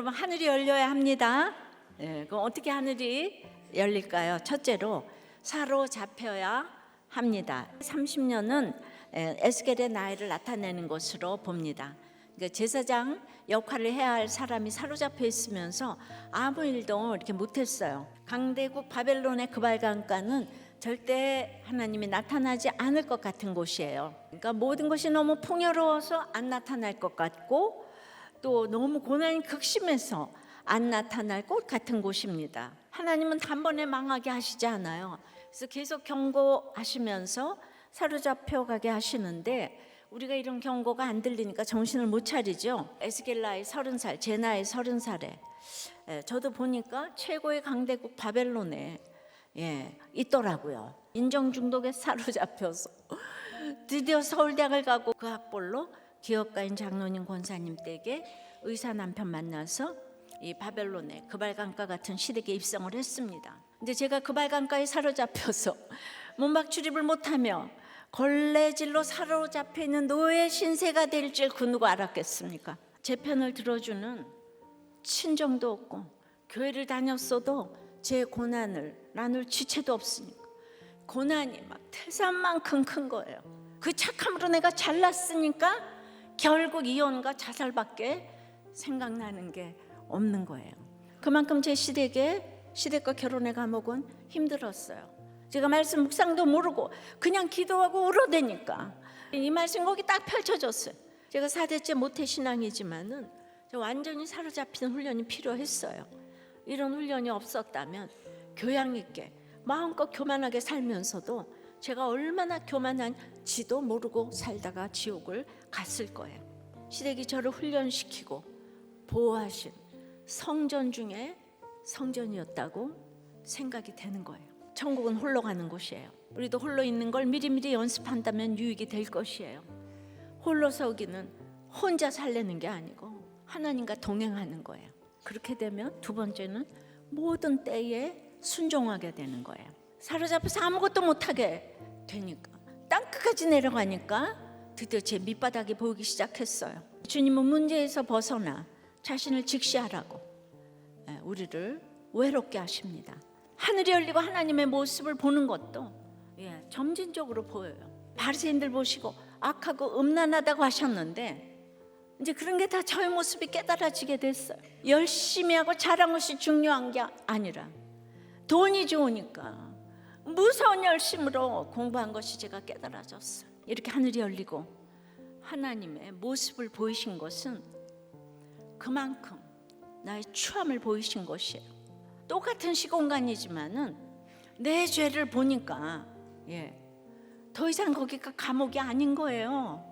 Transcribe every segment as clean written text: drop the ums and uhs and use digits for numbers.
여러분, 하늘이 열려야 합니다. 그럼 어떻게 하늘이 열릴까요? 첫째로 사로잡혀야 합니다. 30년은 에스겔의 나이를 나타내는 것으로 봅니다. 그러니까 제사장 역할을 해야 할 사람이 사로잡혀 있으면서 아무 일도 이렇게 못했어요. 강대국 바벨론의 그발강가는 절대 하나님이 나타나지 않을 것 같은 곳이에요. 그러니까 모든 것이 너무 풍요로워서 안 나타날 것 같고, 또 너무 고난이 극심해서 안 나타날 것 같은 곳입니다. 하나님은 단번에 망하게 하시지 않아요. 그래서 계속 경고하시면서 사로잡혀 가게 하시는데, 우리가 이런 경고가 안 들리니까 정신을 못 차리죠. 에스겔 나이 30살, 제 나이 30살에 저도 보니까 최고의 강대국 바벨론에 있더라고요. 인정 중독에 사로잡혀서 드디어 서울대학을 가고 그 학벌로 기업가인 장로님 권사님 댁에 의사 남편 만나서 이 바벨론의 그발강가 같은 시댁에 입성을 했습니다. 근데 제가 그발강가에 사로잡혀서 문박 출입을 못하며 걸레질로 사로잡혀 있는 노예 신세가 될 줄 그 누가 알았겠습니까? 제 편을 들어주는 친정도 없고, 교회를 다녔어도 제 고난을 나눌 지체도 없으니까 고난이 막 태산만큼 큰 거예요. 그 착함으로 내가 잘났으니까 결국 이혼과 자살밖에 생각나는 게 없는 거예요. 그만큼 제 시댁과 결혼의 감옥은 힘들었어요. 제가 말씀 묵상도 모르고 그냥 기도하고 울어대니까 이 말씀 거기 딱 펼쳐졌어요. 제가 4대째 모태신앙이지만은 완전히 사로잡히는 훈련이 필요했어요. 이런 훈련이 없었다면 교양 있게 마음껏 교만하게 살면서도 제가 얼마나 교만한지도 모르고 살다가 지옥을 갔을 거예요. 시댁이 저를 훈련시키고 보호하신 성전 중에 성전이었다고 생각이 되는 거예요. 천국은 홀로 가는 곳이에요. 우리도 홀로 있는 걸 미리미리 연습한다면 유익이 될 것이에요. 홀로 서기는 혼자 살려는 게 아니고 하나님과 동행하는 거예요. 그렇게 되면 두 번째는 모든 때에 순종하게 되는 거예요. 사로잡혀서 아무것도 못하게 되니까 땅끝까지 내려가니까 드디어 제 밑바닥이 보이기 시작했어요. 주님은 문제에서 벗어나 자신을 직시하라고 우리를 외롭게 하십니다. 하늘이 열리고 하나님의 모습을 보는 것도 점진적으로 보여요. 바리새인들 보시고 악하고 음란하다고 하셨는데 이제 그런 게 다 저의 모습이 깨달아지게 됐어요. 열심히 하고 잘한 것이 중요한 게 아니라 돈이 좋으니까 무서운 열심으로 공부한 것이 제가 깨달아졌어요. 이렇게 하늘이 열리고 하나님의 모습을 보이신 것은 그만큼 나의 추함을 보이신 것이에요. 똑같은 시공간이지만은 내 죄를 보니까 더 이상 거기가 감옥이 아닌 거예요.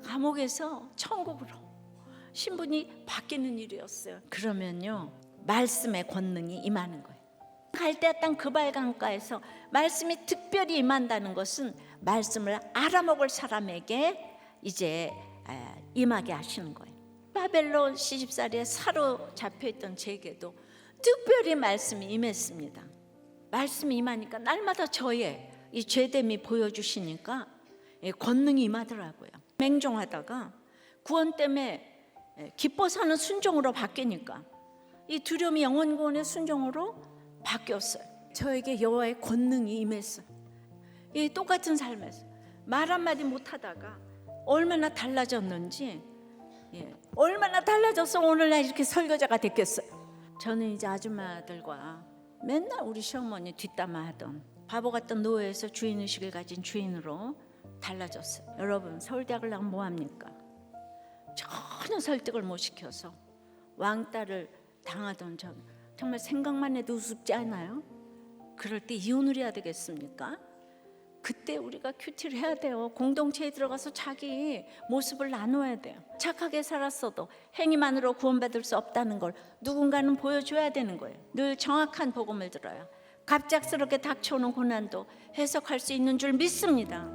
감옥에서 천국으로 신분이 바뀌는 일이었어요. 그러면요, 말씀의 권능이 임하는 거예요. 갈대아 땅 그발강가에서 말씀이 특별히 임한다는 것은 말씀을 알아먹을 사람에게 이제 임하게 하시는 거예요. 바벨론 시집살이에 사로잡혀있던 제게도 특별히 말씀이 임했습니다. 말씀이 임하니까 날마다 저의 이 죄됨이 보여주시니까 권능이 임하더라고요. 맹종하다가 구원 때문에 기뻐서는 순종으로 바뀌니까 이 두려움이 영원구원의 순종으로 바뀌었어요. 저에게 여호와의 권능이 임했어요. 이 똑같은 삶에서 말 한마디 못하다가 얼마나 달라졌는지, 얼마나 달라져서 오늘날 이렇게 설교자가 됐겠어요. 저는 이제 아줌마들과 맨날 우리 시어머니 뒷담화 하던 바보 같던 노예에서 주인의식을 가진 주인으로 달라졌어요. 여러분, 서울대학을 나가면 뭐합니까? 전혀 설득을 못 시켜서 왕따를 당하던 전 정말 생각만 해도 우습지 않아요? 그럴 때 이혼을 해야 되겠습니까? 그때 우리가 큐티를 해야 돼요. 공동체에 들어가서 자기 모습을 나눠야 돼요. 착하게 살았어도 행위만으로 구원받을 수 없다는 걸 누군가는 보여줘야 되는 거예요. 늘 정확한 복음을 들어야 갑작스럽게 닥쳐오는 고난도 해석할 수 있는 줄 믿습니다.